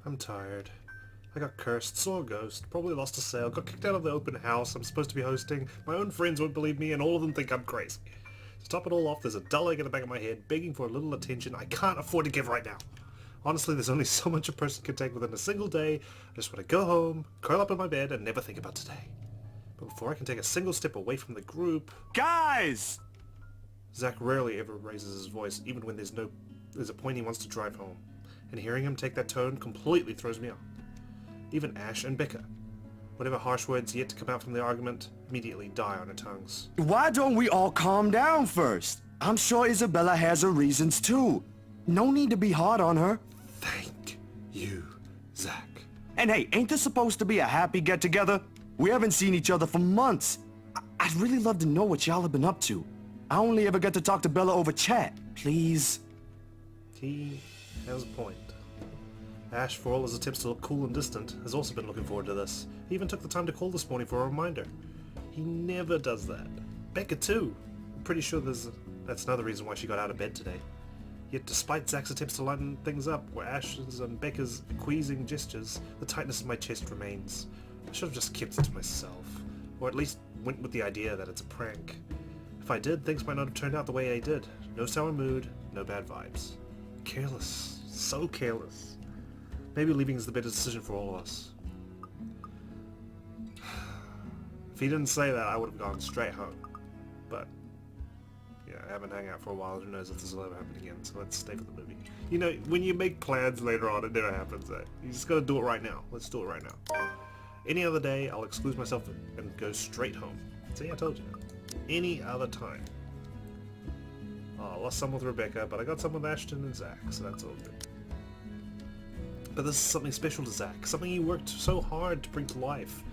I'm tired. I got cursed, saw a ghost, probably lost a sale, got kicked out of the open house I'm supposed to be hosting, my own friends won't believe me, and all of them think I'm crazy. To top it all off, there's a dull ache in the back of my head, begging for a little attention I can't afford to give right now. Honestly, there's only so much a person can take within a single day. I just want to go home, curl up in my bed, and never think about today. But before I can take a single step away from the group... Guys! Zach rarely ever raises his voice, even when there's a point he wants to drive home. And hearing him take that tone completely throws me off. Even Ash and Becca. Whatever harsh words yet to come out from the argument immediately die on our tongues. Why don't we all calm down first? I'm sure Isabella has her reasons too. No need to be hard on her. Thank you, Zach. And hey, ain't this supposed to be a happy get-together? We haven't seen each other for months. I'd really love to know what y'all have been up to. I only ever get to talk to Bella over chat. Please? He has a point. Ash, for all his attempts to look cool and distant, has also been looking forward to this. He even took the time to call this morning for a reminder. He never does that. Becca too. I'm pretty sure that's another reason why she got out of bed today. Yet despite Zach's attempts to lighten things up, where Ash's and Becca's acquiescing gestures, the tightness in my chest remains. I should have just kept it to myself. Or at least went with the idea that it's a prank. If I did, things might not have turned out the way they did. No sour mood, no bad vibes. Careless. So careless. Maybe leaving is the better decision for all of us. If he didn't say that, I would have gone straight home. But, yeah, I haven't hung out for a while. Who knows if this will ever happen again, so let's stay for the movie. You know, when you make plans later on, it never happens. You just gotta do it right now. Let's do it right now. Any other day, I'll excuse myself and go straight home. See, I told you. Any other time. Oh, I lost some with Rebecca, but I got some with Ashton and Zach, so that's all good. But this is something special to Zach, something he worked so hard to bring to life.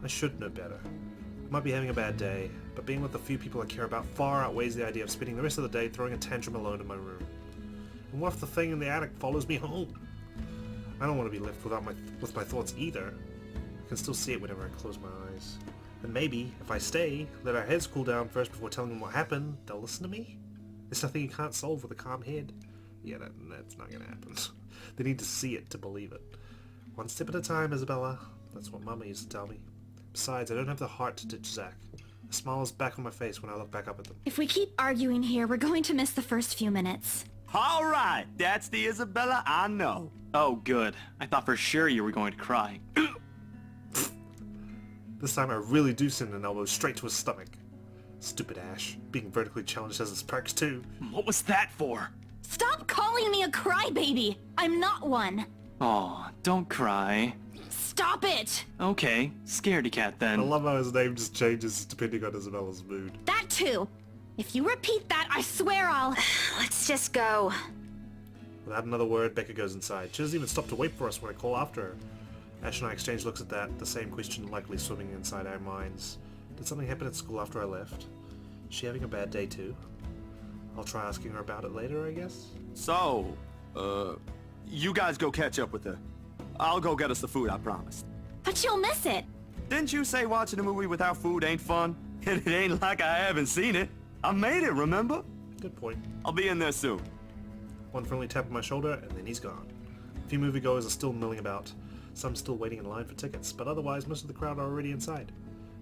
I should know better. I might be having a bad day, but being with the few people I care about far outweighs the idea of spending the rest of the day throwing a tantrum alone in my room. And what if the thing in the attic follows me home? I don't want to be left with my thoughts either. I can still see it whenever I close my eyes. And maybe, if I stay, let our heads cool down first before telling them what happened, they'll listen to me? There's nothing you can't solve with a calm head. Yeah, that's not gonna happen. They need to see it to believe it. One step at a time, Isabella. That's what Mama used to tell me. Besides, I don't have the heart to ditch Zach. A smile is back on my face when I look back up at them. If we keep arguing here, we're going to miss the first few minutes. All right, that's the Isabella I know. Oh, good. I thought for sure you were going to cry. This time I really do send an elbow straight to his stomach. Stupid Ash. Being vertically challenged has its perks too. What was that for? Stop calling me a crybaby! I'm not one! Aw, don't cry. Stop it! Okay, scaredy cat I then. love how his name just changes depending on Isabella's mood. That too! If you repeat that, I swear I'll... Let's just go. Without another word, Becca goes inside. She doesn't even stop to wait for us when I call after her. Ash and I exchange looks at that, the same question likely swimming inside our minds. Did something happen at school after I left? Is she having a bad day too? I'll try asking her about it later, I guess. So, you guys go catch up with her. I'll go get us the food I promised. But you'll miss it! Didn't you say watching a movie without food ain't fun? It ain't like I haven't seen it. I made it, remember? Good point. I'll be in there soon. One friendly tap on my shoulder, and then he's gone. A few moviegoers are still milling about. Some still waiting in line for tickets, but otherwise most of the crowd are already inside.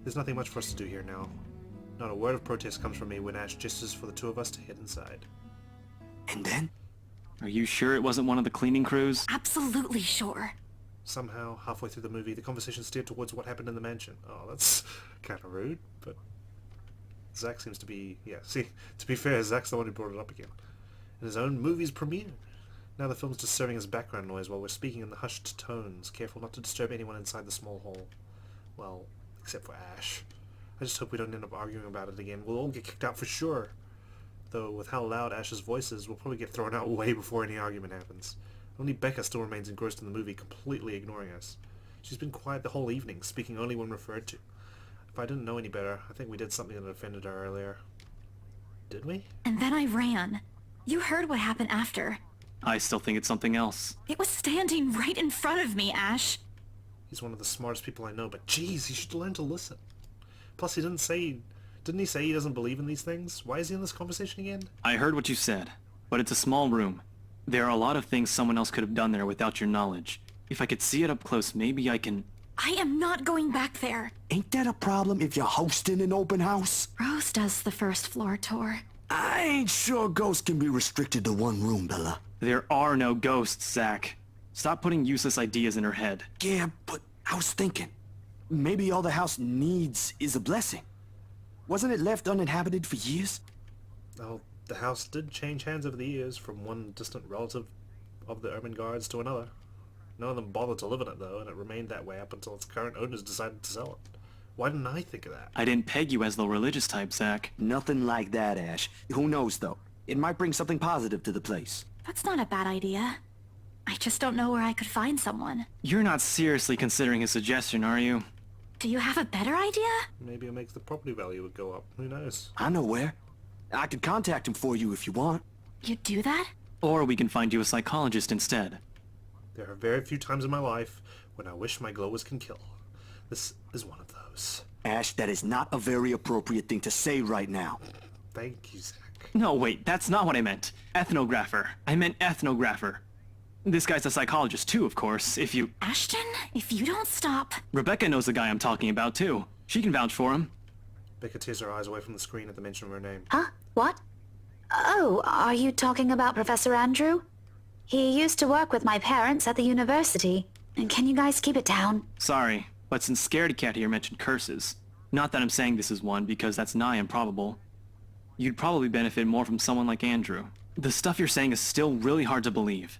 There's nothing much for us to do here now. Not a word of protest comes from me when Ash gestures for the two of us to head inside. And then? Are you sure it wasn't one of the cleaning crews? Absolutely sure. Somehow, halfway through the movie, the conversation steered towards what happened in the mansion. Oh, that's kind of rude, but Zach seems to be... Yeah, see, to be fair, Zach's the one who brought it up again. In his own movie's premiere. Now the film's just serving as background noise while we're speaking in the hushed tones, careful not to disturb anyone inside the small hall. Well, except for Ash. I just hope we don't end up arguing about it again. We'll all get kicked out for sure. Though, with how loud Ash's voice is, we'll probably get thrown out way before any argument happens. Only Becca still remains engrossed in the movie, completely ignoring us. She's been quiet the whole evening, speaking only when referred to. If I didn't know any better, I think we did something that offended her earlier. Did we? And then I ran. You heard what happened after. I still think it's something else. It was standing right in front of me, Ash. He's one of the smartest people I know, but geez, he should learn to listen. Plus, didn't he say he doesn't believe in these things? Why is he in this conversation again? I heard what you said, but it's a small room. There are a lot of things someone else could have done there without your knowledge. If I could see it up close, maybe I can... I am not going back there. Ain't that a problem if you're hosting an open house? Rose does the first floor tour. I ain't sure ghosts can be restricted to one room, Bella. There are no ghosts, Zach. Stop putting useless ideas in her head. Yeah, but I was thinking, maybe all the house needs is a blessing. Wasn't it left uninhabited for years? Oh, the house did change hands over the years from one distant relative of the Ermengardes to another. None of them bothered to live in it though, and it remained that way up until its current owners decided to sell it. Why didn't I think of that? I didn't peg you as the religious type, Zach. Nothing like that, Ash. Who knows, though? It might bring something positive to the place. That's not a bad idea. I just don't know where I could find someone. You're not seriously considering his suggestion, are you? Do you have a better idea? Maybe it makes the property value would go up. Who knows? I know where. I could contact him for you if you want. You'd do that? Or we can find you a psychologist instead. There are very few times in my life when I wish my glowers can kill. This is one of those. Ash, that is not a very appropriate thing to say right now. Thank you, Zach. No, wait, that's not what I meant. Ethnographer. I meant ethnographer. This guy's a psychologist too, of course, if you... Ashton, if you don't stop... Rebecca knows the guy I'm talking about too. She can vouch for him. Becca tears her eyes away from the screen at the mention of her name. Huh? What? Oh, are you talking about Professor Andrew? He used to work with my parents at the university. And can you guys keep it down? Sorry, but since Scaredy Cat here mentioned curses, not that I'm saying this is one, because that's nigh improbable, you'd probably benefit more from someone like Andrew. The stuff you're saying is still really hard to believe.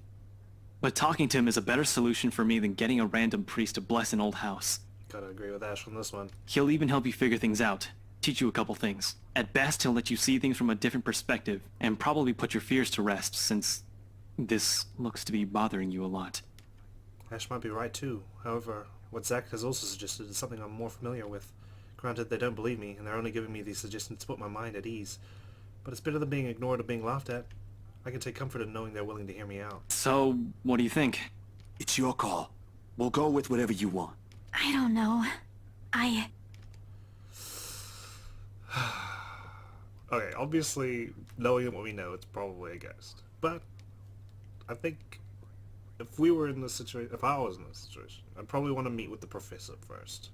But talking to him is a better solution for me than getting a random priest to bless an old house. Gotta agree with Ash on this one. He'll even help you figure things out, teach you a couple things. At best, he'll let you see things from a different perspective, and probably put your fears to rest, since this looks to be bothering you a lot. Ash might be right too. However, what Zach has also suggested is something I'm more familiar with. Granted, they don't believe me, and they're only giving me these suggestions to put my mind at ease. But it's better than being ignored or being laughed at. I can take comfort in knowing they're willing to hear me out. So, what do you think? It's your call. We'll go with whatever you want. I don't know. Okay, obviously, knowing what we know, it's probably a ghost. But I think if we were in this situation, if I was in this situation, I'd probably want to meet with the professor first.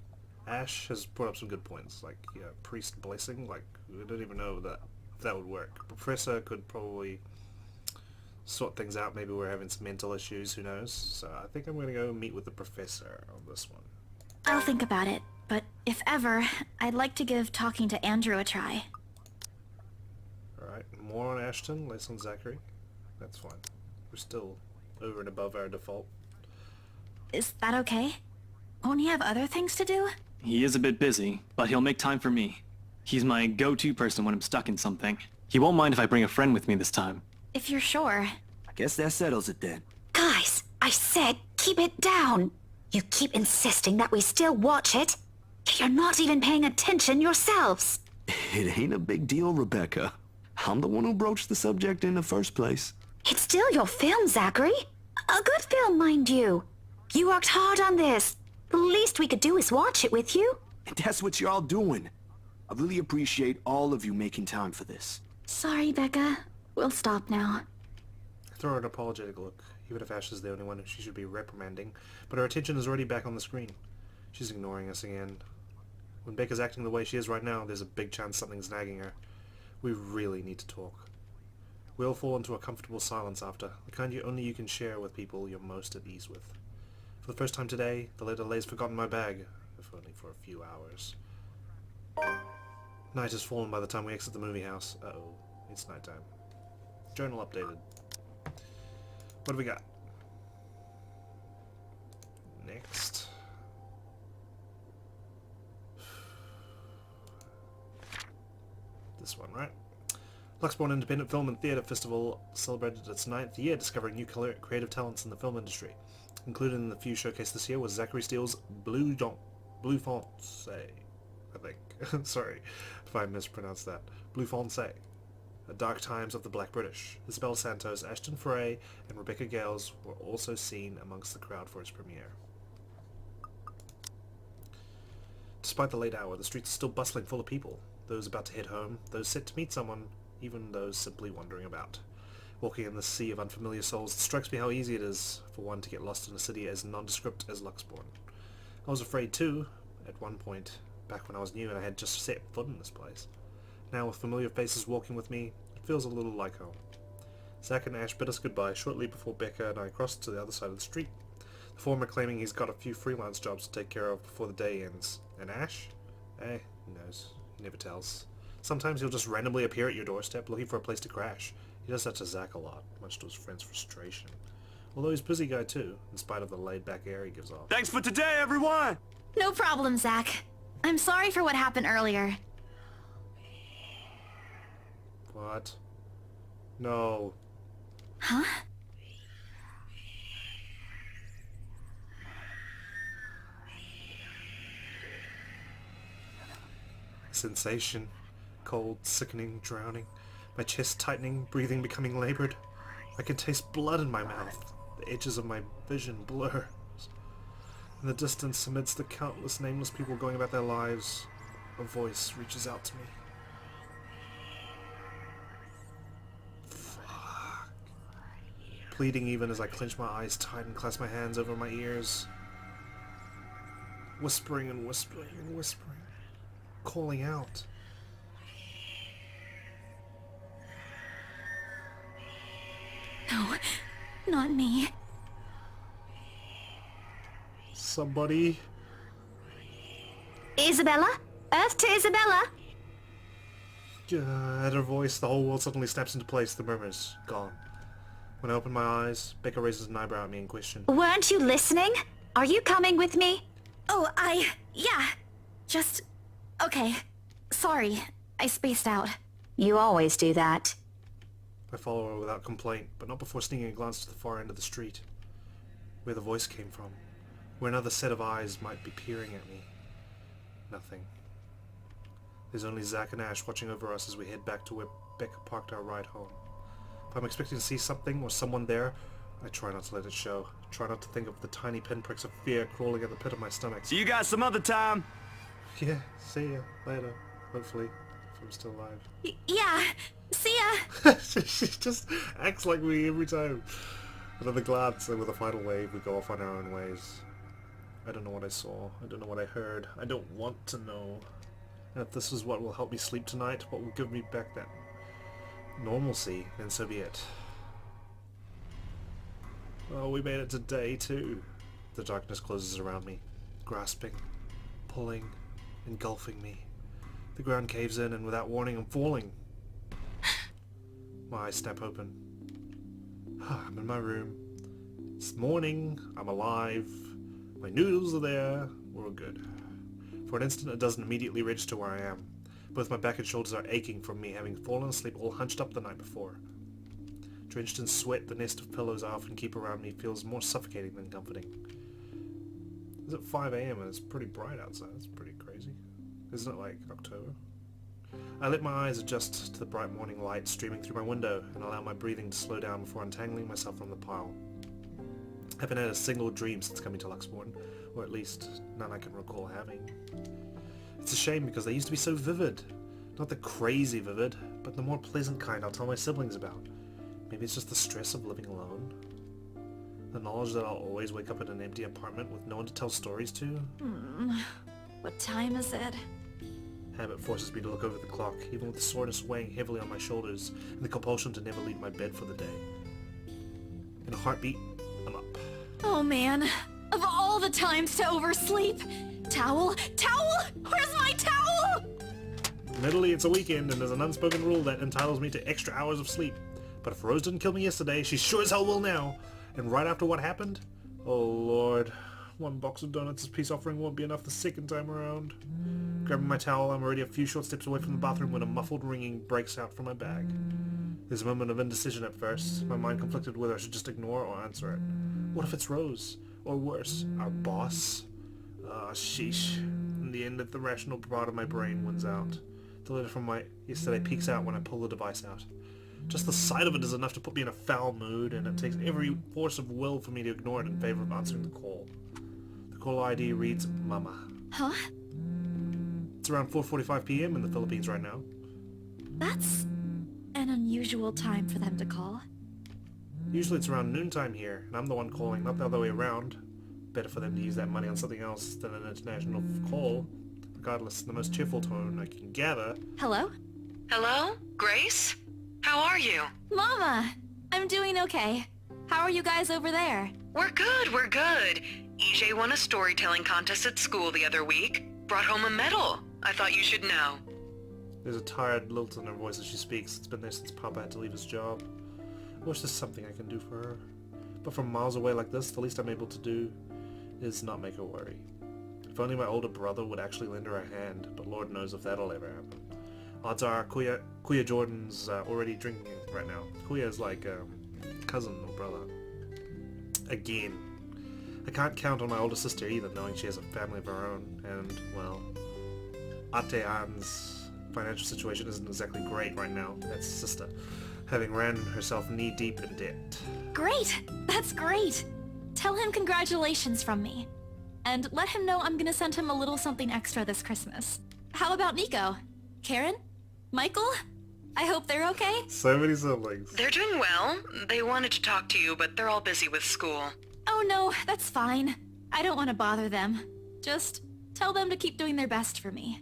Ash has brought up some good points, like, yeah, priest blessing, like, we don't even know that if that would work. Professor could probably sort things out. Maybe we're having some mental issues, who knows? So I think I'm going to go meet with the professor on this one. I'll think about it, but if ever, I'd like to give talking to Andrew a try. Alright, more on Ashton, less on Zachary. That's fine. We're still over and above our default. Is that okay? Won't he have other things to do? He is a bit busy, but he'll make time for me. He's my go-to person when I'm stuck in something. He won't mind if I bring a friend with me this time. If you're sure. I guess that settles it then. Guys, I said keep it down. You keep insisting that we still watch it. You're not even paying attention yourselves. It ain't a big deal, Rebecca. I'm the one who broached the subject in the first place. It's still your film, Zachary. A good film, mind you. You worked hard on this. The least we could do is watch it with you. And that's what you're all doing. I really appreciate all of you making time for this. Sorry, Becca. We'll stop now. I throw her an apologetic look, even if Ash is the only one who she should be reprimanding, but her attention is already back on the screen. She's ignoring us again. When Becca's acting the way she is right now, there's a big chance something's nagging her. We really need to talk. We all fall into a comfortable silence after, the kind only you can share with people you're most at ease with. For the first time today, the letter lays forgotten in my bag, if only for a few hours. Night has fallen by the time we exit the movie house. Uh-oh, it's nighttime. Journal updated. What do we got? Next. This one, right? Luxborn Independent Film and Theatre Festival celebrated its 9th year, discovering new creative talents in the film industry. Included in the few showcased this year was Zachary Steele's Blue Fonce, I think. Sorry if I mispronounced that. Blue Fonce. Dark Times of the Black British. Isabel Santos, Ashton Foray, and Rebecca Gales were also seen amongst the crowd for its premiere. Despite the late hour, the streets are still bustling full of people. Those about to head home, those set to meet someone, even those simply wandering about. Walking in the sea of unfamiliar souls, it strikes me how easy it is for one to get lost in a city as nondescript as Luxborn. I was afraid too, at one point, back when I was new and I had just set foot in this place. Now, with familiar faces walking with me, it feels a little like home. Zack and Ash bid us goodbye shortly before Becca and I crossed to the other side of the street, the former claiming he's got a few freelance jobs to take care of before the day ends. And Ash? Who knows. He never tells. Sometimes he'll just randomly appear at your doorstep looking for a place to crash. He does that to Zack a lot, much to his friend's frustration. Although he's a busy guy too, in spite of the laid-back air he gives off. Thanks for today, everyone! No problem, Zack. I'm sorry for what happened earlier. What? No. Huh? Sensation. Cold, sickening, drowning. My chest tightening, breathing becoming labored. I can taste blood in my mouth. The edges of my vision blur. In the distance, amidst the countless nameless people going about their lives, a voice reaches out to me. Fuck. Pleading even as I clench my eyes tight and clasp my hands over my ears. Whispering and whispering and whispering. Calling out. No, not me. Somebody. Isabella? Earth to Isabella? At her voice, the whole world suddenly snaps into place. The murmurs gone. When I open my eyes, Becca raises an eyebrow at me in question. Weren't you listening? Are you coming with me? Oh, yeah. Just... Okay. Sorry. I spaced out. You always do that. I follow her without complaint, but not before sneaking a glance to the far end of the street, where the voice came from, where another set of eyes might be peering at me. Nothing. There's only Zack and Ash watching over us as we head back to where Becca parked our ride home. If I'm expecting to see something or someone there, I try not to let it show. Try not to think of the tiny pinpricks of fear crawling at the pit of my stomach. See you guys some other time. Yeah, see ya later, hopefully, if I'm still alive. Yeah. See ya. She just acts like me every time. Another glance, and with a final wave, we go off on our own ways. I don't know what I saw. I don't know what I heard. I don't want to know. And if this is what will help me sleep tonight, what will give me back that normalcy, then so be it. Oh, we made it to day 2. The darkness closes around me, grasping, pulling, engulfing me. The ground caves in, and without warning, I'm falling. My eyes snap open. I'm in my room. It's morning. I'm alive. My noodles are there. We're all good. For an instant, it doesn't immediately register where I am. Both my back and shoulders are aching from me having fallen asleep all hunched up the night before. Drenched in sweat, the nest of pillows I often keep around me feels more suffocating than comforting. It's at 5 AM and it's pretty bright outside. It's pretty crazy. Isn't it like October? I let my eyes adjust to the bright morning light streaming through my window and allow my breathing to slow down before untangling myself from the pile. I haven't had a single dream since coming to Luxborn, or at least none I can recall having. It's a shame because they used to be so vivid. Not the crazy vivid, but the more pleasant kind I'll tell my siblings about. Maybe it's just the stress of living alone. The knowledge that I'll always wake up in an empty apartment with no one to tell stories to. What time is it? Habit forces me to look over the clock, even with the soreness weighing heavily on my shoulders and the compulsion to never leave my bed for the day. In a heartbeat, I'm up. Oh man. Of all the times to oversleep. Towel? Towel? Where's my towel? Admittedly, it's a weekend and there's an unspoken rule that entitles me to extra hours of sleep. But if Rose didn't kill me yesterday, she sure as hell will now. And right after what happened? Oh lord. One box of donuts as peace offering won't be enough the second time around. Grabbing my towel, I'm already a few short steps away from the bathroom when a muffled ringing breaks out from my bag. There's a moment of indecision at first, my mind conflicted whether I should just ignore or answer it. What if it's Rose? Or worse, our boss? Sheesh. In the end, the rational part of my brain wins out. The letter from my yesterday peeks out when I pull the device out. Just the sight of it is enough to put me in a foul mood, and it takes every force of will for me to ignore it in favor of answering the call. The call ID reads Mama. Huh? It's around 4:45 PM in the Philippines right now. That's an unusual time for them to call. Usually it's around noontime here, and I'm the one calling, not the other way around. Better for them to use that money on something else than an international call. Regardless, the most cheerful tone I can gather. Hello? Hello? Grace? How are you? Mama! I'm doing okay. How are you guys over there? We're good, we're good. EJ won a storytelling contest at school the other week. Brought home a medal. I thought you should know. There's a tired lilt in her voice as she speaks. It's been there since Papa had to leave his job. I wish there's something I can do for her. But from miles away like this, the least I'm able to do is not make her worry. If only my older brother would actually lend her a hand, but Lord knows if that'll ever happen. Odds are Kuya Jordan's already drinking right now. Kuya is like cousin or brother. Again. I can't count on my older sister either, knowing she has a family of her own, and, well, Ate Anne's financial situation isn't exactly great right now. That's sister, having ran herself knee-deep in debt. Great! That's great! Tell him congratulations from me. And let him know I'm gonna send him a little something extra this Christmas. How about Nico? Karen? Michael? I hope they're okay? So many siblings. They're doing well. They wanted to talk to you, but they're all busy with school. Oh no, that's fine. I don't want to bother them. Just tell them to keep doing their best for me.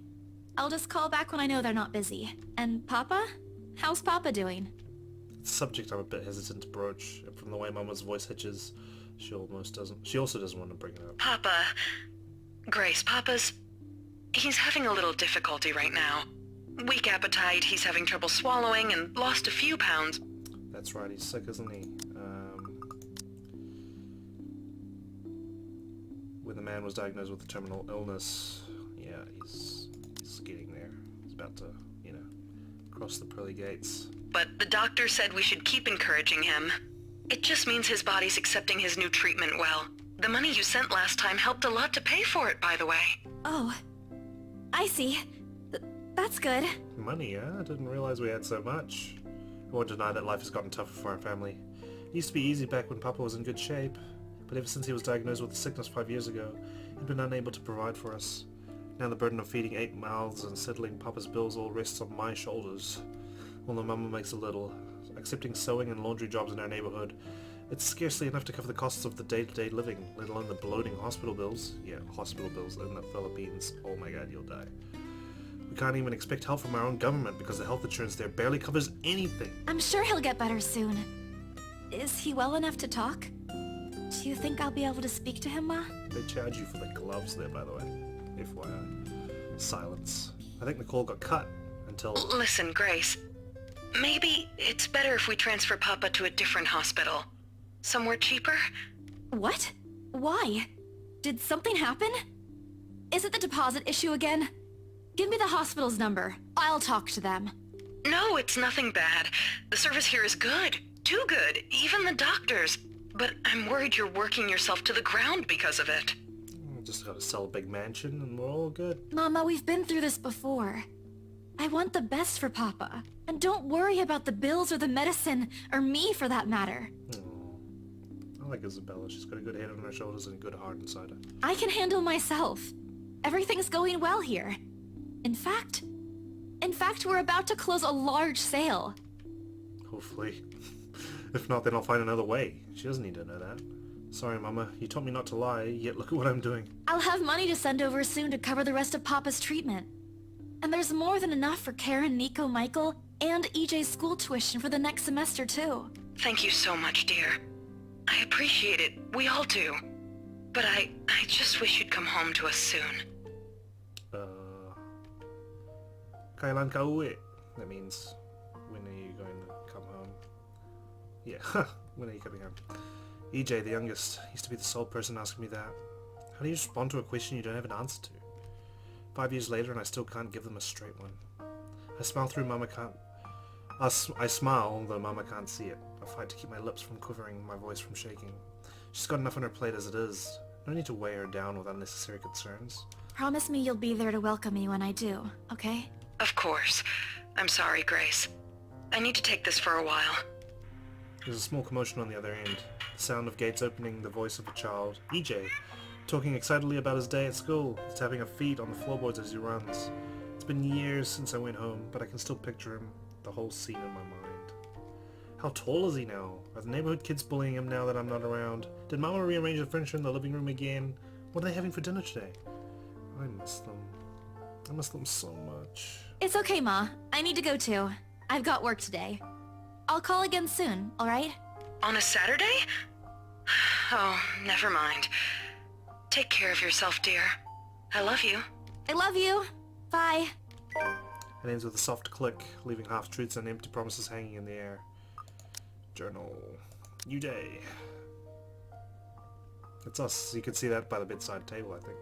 I'll just call back when I know they're not busy. And Papa? How's Papa doing? It's a subject I'm a bit hesitant to broach. From the way Mama's voice hitches, she also doesn't want to bring it up. Papa... Grace, he's having a little difficulty right now. Weak appetite, he's having trouble swallowing, and lost a few pounds. That's right, he's sick, isn't he? When the man was diagnosed with a terminal illness, yeah, he's getting there. He's about to, cross the pearly gates. But the doctor said we should keep encouraging him. It just means his body's accepting his new treatment well. The money you sent last time helped a lot to pay for it, by the way. Oh, I see. That's good. Money, huh? I didn't realize we had so much. I won't deny that life has gotten tougher for our family. It used to be easy back when Papa was in good shape, but ever since he was diagnosed with a sickness 5 years ago, he'd been unable to provide for us. Now the burden of feeding 8 mouths and settling Papa's bills all rests on my shoulders. Although Mama makes a little, accepting sewing and laundry jobs in our neighborhood, it's scarcely enough to cover the costs of the day-to-day living, let alone the bloating hospital bills. Yeah, hospital bills in the Philippines. Oh my god, you'll die. We can't even expect help from our own government because the health insurance there barely covers anything. I'm sure he'll get better soon. Is he well enough to talk? Do you think I'll be able to speak to him, Ma? They charge you for the gloves there, by the way. FYI. Silence. I think the call got cut until... Listen, Grace. Maybe it's better if we transfer Papa to a different hospital. Somewhere cheaper? What? Why? Did something happen? Is it the deposit issue again? Give me the hospital's number. I'll talk to them. No, it's nothing bad. The service here is good. Too good. Even the doctors. But I'm worried you're working yourself to the ground because of it. Just gotta sell a big mansion and we're all good. Mama, we've been through this before. I want the best for Papa. And don't worry about the bills or the medicine, or me for that matter. I like Isabella. She's got a good head on her shoulders and a good heart inside her. I can handle myself. Everything's going well here. In fact, we're about to close a large sale. Hopefully. If not, then I'll find another way. She doesn't need to know that. Sorry, Mama. You taught me not to lie, yet look at what I'm doing. I'll have money to send over soon to cover the rest of Papa's treatment. And there's more than enough for Karen, Nico, Michael, and EJ's school tuition for the next semester, too. Thank you so much, dear. I appreciate it. We all do. But I just wish you'd come home to us soon. Kailan ka uwi? That means, when are you going to come home? Yeah, when are you coming home? EJ, the youngest, used to be the sole person asking me that. How do you respond to a question you don't have an answer to? 5 years later and I still can't give them a straight one. I smile through Mama can't... I smile, though Mama can't see it. I fight to keep my lips from quivering, my voice from shaking. She's got enough on her plate as it is. No need to weigh her down with unnecessary concerns. Promise me you'll be there to welcome me when I do, okay? Of course. I'm sorry, Grace. I need to take this for a while. There's a small commotion on the other end. The sound of gates opening, the voice of a child, EJ, talking excitedly about his day at school, tapping her feet on the floorboards as he runs. It's been years since I went home, but I can still picture him, the whole scene in my mind. How tall is he now? Are the neighborhood kids bullying him now that I'm not around? Did Mama rearrange the furniture in the living room again? What are they having for dinner today? I miss them. I miss them so much. It's okay, Ma. I need to go too. I've got work today. I'll call again soon, alright? On a Saturday? Oh, never mind. Take care of yourself, dear. I love you. I love you. Bye. It ends with a soft click, leaving half-truths and empty promises hanging in the air. Journal. New day. It's us. You can see that by the bedside table, I think.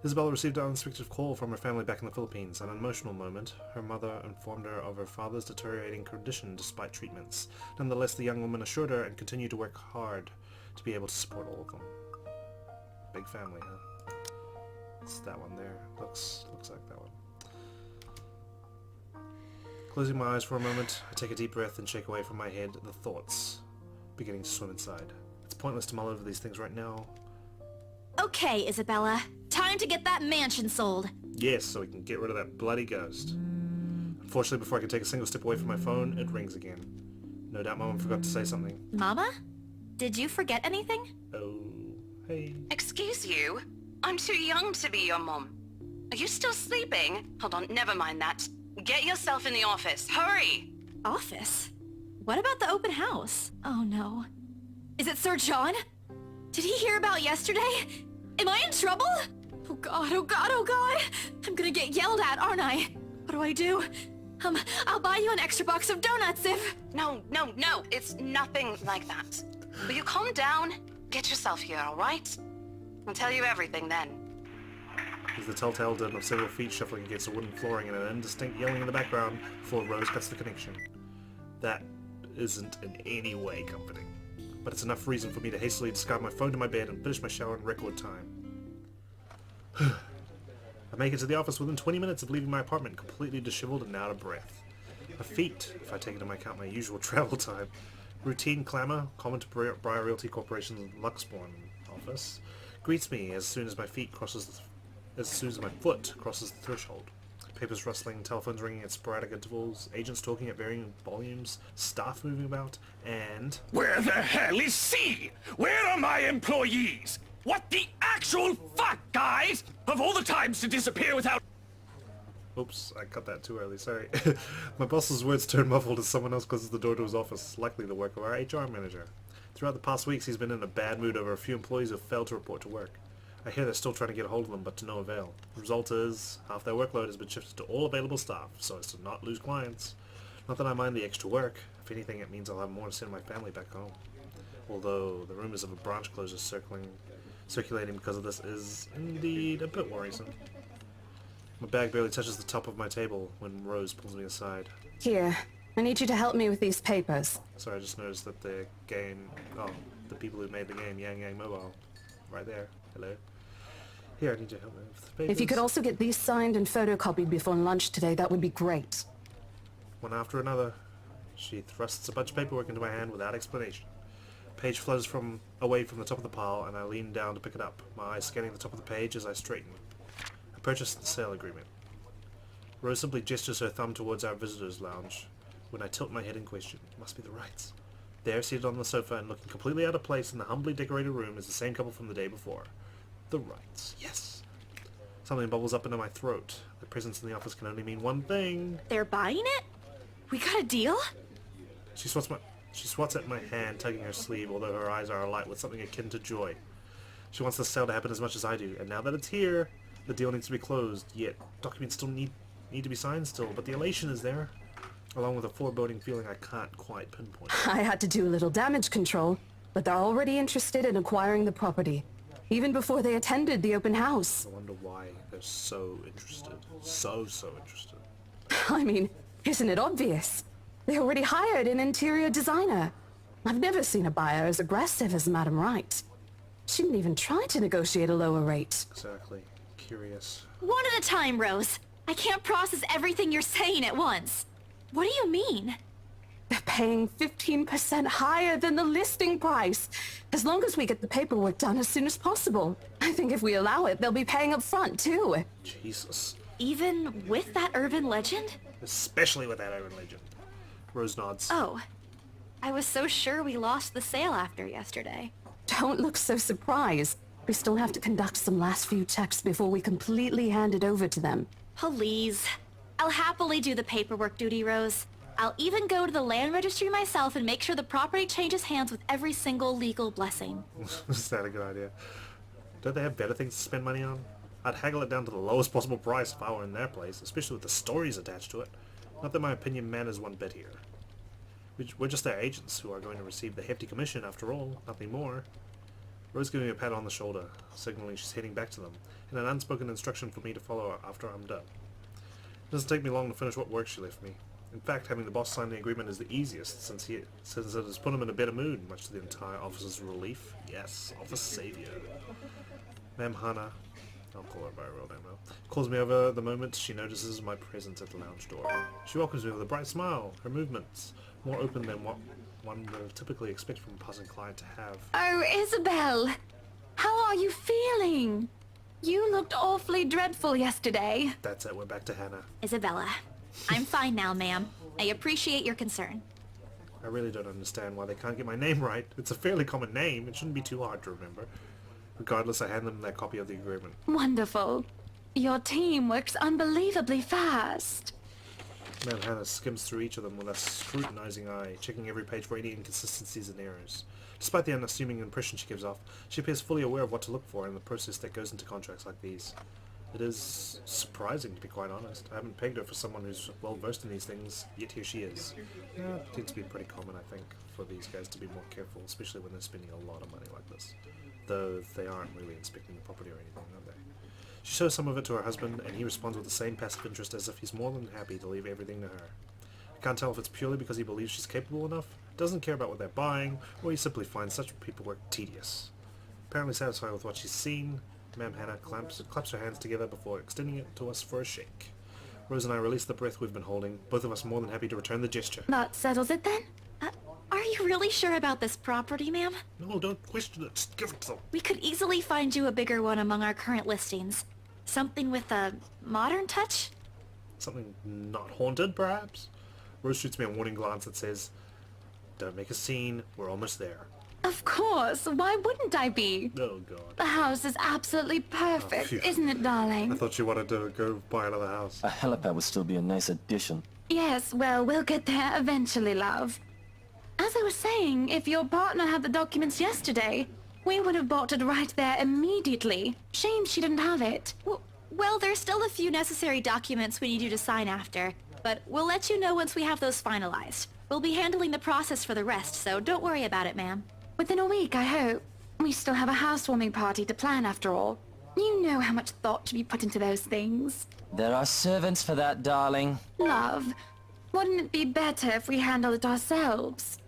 Isabella received an unexpected call from her family back in the Philippines. An emotional moment. Her mother informed her of her father's deteriorating condition despite treatments. Nonetheless, the young woman assured her and continued to work hard to be able to support all of them. Big family, huh? It's that one there. Looks like that one. Closing my eyes for a moment, I take a deep breath and shake away from my head the thoughts beginning to swim inside. It's pointless to mull over these things right now. Okay, Isabella. Time to get that mansion sold. Yes, so we can get rid of that bloody ghost. Unfortunately, before I can take a single step away from my phone, it rings again. No doubt Mama forgot to say something. Mama? Did you forget anything? Oh, hey. Excuse you? I'm too young to be your mom. Are you still sleeping? Hold on, never mind that. Get yourself in the office. Hurry! Office? What about the open house? Oh no. Is it Sir John? Did he hear about yesterday? Am I in trouble? Oh god, oh god, oh god! I'm gonna get yelled at, aren't I? What do I do? I'll buy you an extra box of donuts if... No, it's nothing like that. Will you calm down? Get yourself here, alright? I'll tell you everything then. There's the telltale din of several feet shuffling against the wooden flooring and an indistinct yelling in the background before Rose cuts the connection. That isn't in any way comforting, but it's enough reason for me to hastily discard my phone to my bed and finish my shower in record time. I make it to the office within 20 minutes of leaving my apartment completely disheveled and out of breath. A feat, if I take into account my usual travel time. Routine clamor, common to Briar Realty Corporation's Luxborn office, greets me as soon as my foot crosses the threshold. Papers rustling, telephones ringing at sporadic intervals, agents talking at varying volumes, staff moving about, and... Where the hell is C? Where are my employees? What the actual fuck, guys? Of all the times to disappear without... Oops, I cut that too early, sorry. My boss's words turn muffled as someone else closes the door to his office, likely the work of our HR manager. Throughout the past weeks, he's been in a bad mood over a few employees who have failed to report to work. I hear they're still trying to get a hold of them, but to no avail. The result is, half their workload has been shifted to all available staff, so as to not lose clients. Not that I mind the extra work. If anything, it means I'll have more to send my family back home. Although, the rumors of a branch closure circulating because of this is indeed a bit worrisome. My bag barely touches the top of my table when Rose pulls me aside. Here, I need you to help me with these papers. Sorry, I just noticed that the people who made the game, Yang Mobile, right there. Hello. Here, I need you to help me with the papers. If you could also get these signed and photocopied before lunch today, that would be great. One after another, she thrusts a bunch of paperwork into my hand without explanation. A page flutters away from the top of the pile, and I lean down to pick it up, my eyes scanning the top of the page as I straighten. I purchased the sale agreement. Rose simply gestures her thumb towards our visitors' lounge. When I tilt my head in question, it must be the Wrights. There, seated on the sofa and looking completely out of place in the humbly decorated room, is the same couple from the day before. The Wrights. Yes. Something bubbles up into my throat. Their presence in the office can only mean one thing. They're buying it? We got a deal? She swats at my hand, tugging her sleeve, although her eyes are alight with something akin to joy. She wants the sale to happen as much as I do, and now that it's here, the deal needs to be closed, yet documents still need to be signed still, but the elation is there, along with a foreboding feeling I can't quite pinpoint. I had to do a little damage control, but they're already interested in acquiring the property, even before they attended the open house. I wonder why they're so interested. So interested. I mean, isn't it obvious? They already hired an interior designer. I've never seen a buyer as aggressive as Madame Wright. She didn't even try to negotiate a lower rate. Exactly. Curious. One at a time, Rose. I can't process everything you're saying at once. What do you mean? They're paying 15% higher than the listing price, as long as we get the paperwork done as soon as possible. I think if we allow it, they'll be paying up front, too. Jesus. Even with that urban legend? Especially with that urban legend. Rose nods. Oh. I was so sure we lost the sale after yesterday. Don't look so surprised. We still have to conduct some last few checks before we completely hand it over to them. Please. I'll happily do the paperwork duty, Rose. I'll even go to the land registry myself and make sure the property changes hands with every single legal blessing. Is that a good idea? Don't they have better things to spend money on? I'd haggle it down to the lowest possible price if I were in their place, especially with the stories attached to it. Not that my opinion matters one bit here. We're just their agents who are going to receive the hefty commission after all, nothing more. Rose giving me a pat on the shoulder, signaling she's heading back to them, and an unspoken instruction for me to follow her after I'm done. It doesn't take me long to finish what work she left me. In fact, having the boss sign the agreement is the easiest, since it has put him in a better mood, much to the entire office's relief. Yes, office savior. Ma'am Hannah, I'll call her by her real name now, calls me over the moment she notices my presence at the lounge door. She welcomes me with a bright smile, her movements more open than what one would typically expect from a passing client to have. Oh, Isabel! How are you feeling? You looked awfully dreadful yesterday. That's it, we're back to Hannah. Isabella, I'm fine now, ma'am. I appreciate your concern. I really don't understand why they can't get my name right. It's a fairly common name, it shouldn't be too hard to remember. Regardless, I hand them their copy of the agreement. Wonderful. Your team works unbelievably fast. Ma'am Hannah skims through each of them with a scrutinizing eye, checking every page for any inconsistencies and errors. Despite the unassuming impression she gives off, she appears fully aware of what to look for in the process that goes into contracts like these. It is surprising, to be quite honest. I haven't pegged her for someone who's well versed in these things, yet here she is. Yeah, it tends to be pretty common, I think, for these guys to be more careful, especially when they're spending a lot of money like this. Though they aren't really inspecting the property or anything, are they? She shows some of it to her husband, and he responds with the same passive interest as if he's more than happy to leave everything to her. I can't tell if it's purely because he believes she's capable enough, doesn't care about what they're buying, or he simply finds such paperwork tedious. Apparently satisfied with what she's seen, Ma'am Hannah claps her hands together before extending it to us for a shake. Rose and I release the breath we've been holding, both of us more than happy to return the gesture. That settles it then? Are you really sure about this property, ma'am? No, don't question it, just give it to them. We could easily find you a bigger one among our current listings. Something with a modern touch? Something not haunted, perhaps? Rose shoots me a warning glance that says, "Don't make a scene, we're almost there." Of course, why wouldn't I be? Oh god. The house is absolutely perfect, phew. isn't it, darling? I thought you wanted to go buy another house. A helipad would still be a nice addition. Yes, well, we'll get there eventually, love. As I was saying, if your partner had the documents yesterday, we would have bought it right there immediately. Shame she didn't have it. Well, there's still a few necessary documents we need you to sign after, but we'll let you know once we have those finalized. We'll be handling the process for the rest, so don't worry about it, ma'am. Within a week, I hope. We still have a housewarming party to plan after all. You know how much thought should be put into those things. There are servants for that, darling. Love, wouldn't it be better if we handled it ourselves?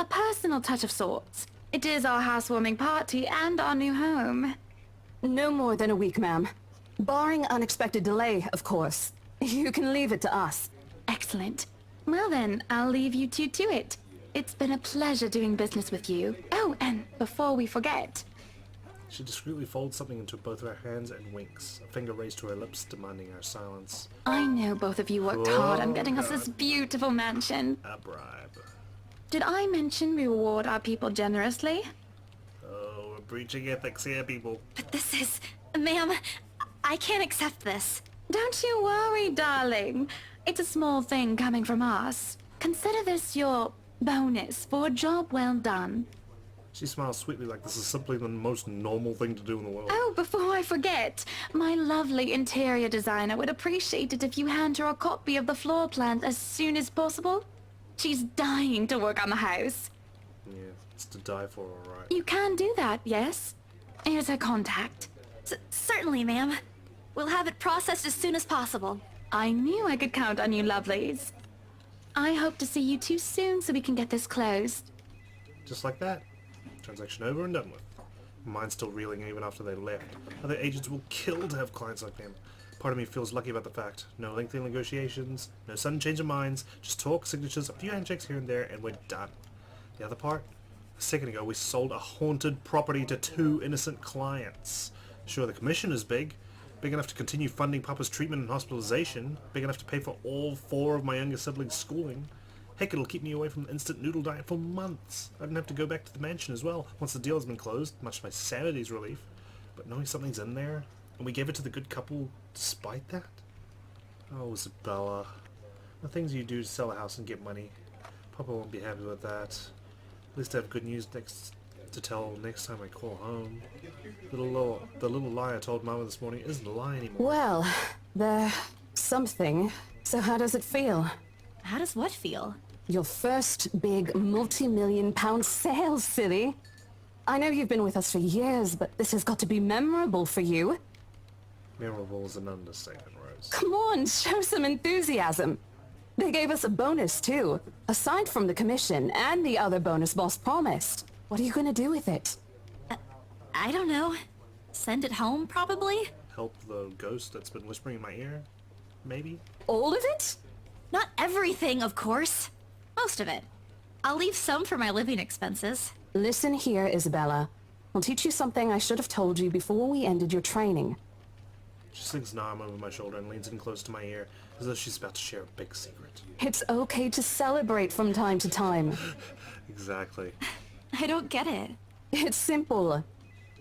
A personal touch of sorts. It is our housewarming party and our new home. No more than a week, ma'am. Barring unexpected delay, of course. You can leave it to us. Excellent. Well then, I'll leave you two to it. It's been a pleasure doing business with you. Oh, and before we forget... She discreetly folds something into both her hands and winks, a finger raised to her lips demanding our silence. I know both of you worked hard on getting us this beautiful mansion. A bribe. Did I mention we reward our people generously? Oh, we're breaching ethics here, people. But this is... Ma'am, I can't accept this. Don't you worry, darling. It's a small thing coming from us. Consider this your bonus for a job well done. She smiles sweetly like this is simply the most normal thing to do in the world. Oh, before I forget, my lovely interior designer would appreciate it if you hand her a copy of the floor plans as soon as possible. She's dying to work on the house. Yeah, it's to die for, alright. You can do that, yes? Here's her contact. Certainly, ma'am. We'll have it processed as soon as possible. I knew I could count on you, lovelies. I hope to see you two soon so we can get this closed. Just like that. Transaction over and done with. Mine's still reeling even after they left. Other agents will kill to have clients like them. Part of me feels lucky about the fact. No lengthy negotiations, no sudden change of minds, just talk, signatures, a few handshakes here and there, and we're done. The other part? A second ago we sold a haunted property to 2 innocent clients. Sure, the commission is big. Big enough to continue funding Papa's treatment and hospitalization. Big enough to pay for all 4 of my younger siblings' schooling. Heck, it'll keep me away from the instant noodle diet for months. I don't have to go back to the mansion as well, once the deal has been closed, much to my sanity's relief. But knowing something's in there, and we gave it to the good couple despite that? Oh, Isabella. The things you do to sell a house and get money. Papa won't be happy with that. At least I have good news to tell next time I call home. The little lie I told Mama this morning isn't a lie anymore. Well, there's something. So how does it feel? How does what feel? Your first big multi-million-pound sale, silly. I know you've been with us for years, but this has got to be memorable for you. Memorable is an understatement, Rose. Come on, show some enthusiasm. They gave us a bonus, too. Aside from the commission and the other bonus boss promised. What are you gonna do with it? I don't know. Send it home, probably? Help the ghost that's been whispering in my ear? Maybe? All of it? Not everything, of course. Most of it. I'll leave some for my living expenses. Listen here, Isabella. I'll teach you something I should have told you before we ended your training. She slings an arm over my shoulder and leans in close to my ear, as though she's about to share a big secret. It's okay to celebrate from time to time. Exactly. I don't get it. It's simple.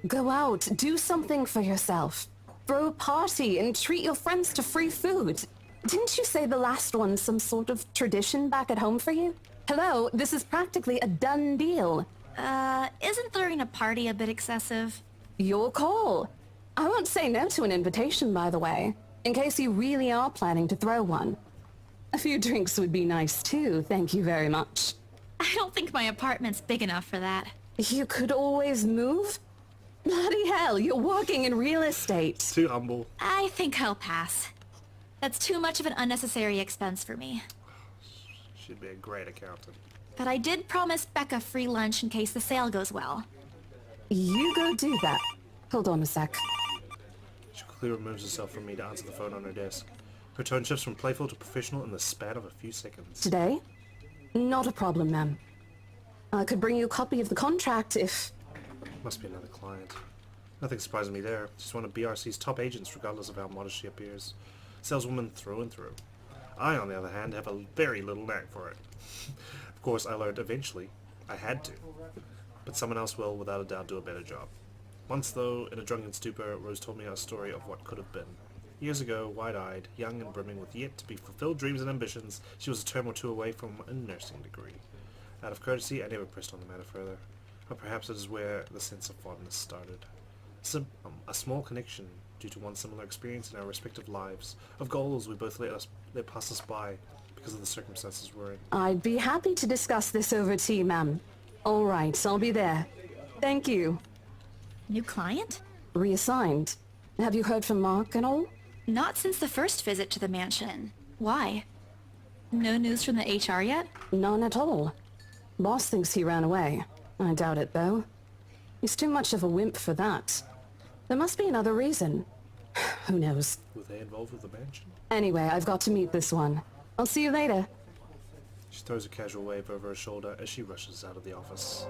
Go out, do something for yourself. Throw a party and treat your friends to free food. Didn't you say the last one's some sort of tradition back at home for you? Hello, this is practically a done deal. Isn't throwing a party a bit excessive? Your call. I won't say no to an invitation, by the way, in case you really are planning to throw one. A few drinks would be nice too, thank you very much. I don't think my apartment's big enough for that. You could always move? Bloody hell, you're working in real estate. Too humble. I think I'll pass. That's too much of an unnecessary expense for me. She'd be a great accountant. But I did promise Becca free lunch in case the sale goes well. You go do that. Hold on a sec. She quickly removes herself from me to answer the phone on her desk. Her tone shifts from playful to professional in the span of a few seconds. Today? Not a problem, ma'am. I could bring you a copy of the contract if... Must be another client. Nothing surprises me there. She's one of BRC's top agents, regardless of how modest she appears. Saleswoman through and through. I, on the other hand, have a very little knack for it. Of course, I learned eventually. I had to. But someone else will, without a doubt, do a better job. Once, though, in a drunken stupor, Rose told me a story of what could have been. Years ago, wide-eyed, young and brimming with yet-to-be-fulfilled dreams and ambitions, she was a term or two away from a nursing degree. Out of courtesy, I never pressed on the matter further. But perhaps it is where the sense of fondness started. A small connection, due to one similar experience in our respective lives, of goals we both let pass us by because of the circumstances we're in. I'd be happy to discuss this over tea, ma'am. All right, I'll be there. Thank you. New client? Reassigned. Have you heard from Mark at all? Not since the first visit to the mansion. Why? No news from the HR yet? None at all. Boss thinks he ran away. I doubt it, though. He's too much of a wimp for that. There must be another reason. Who knows? Were they involved with the mansion? Anyway, I've got to meet this one. I'll see you later. She throws a casual wave over her shoulder as she rushes out of the office.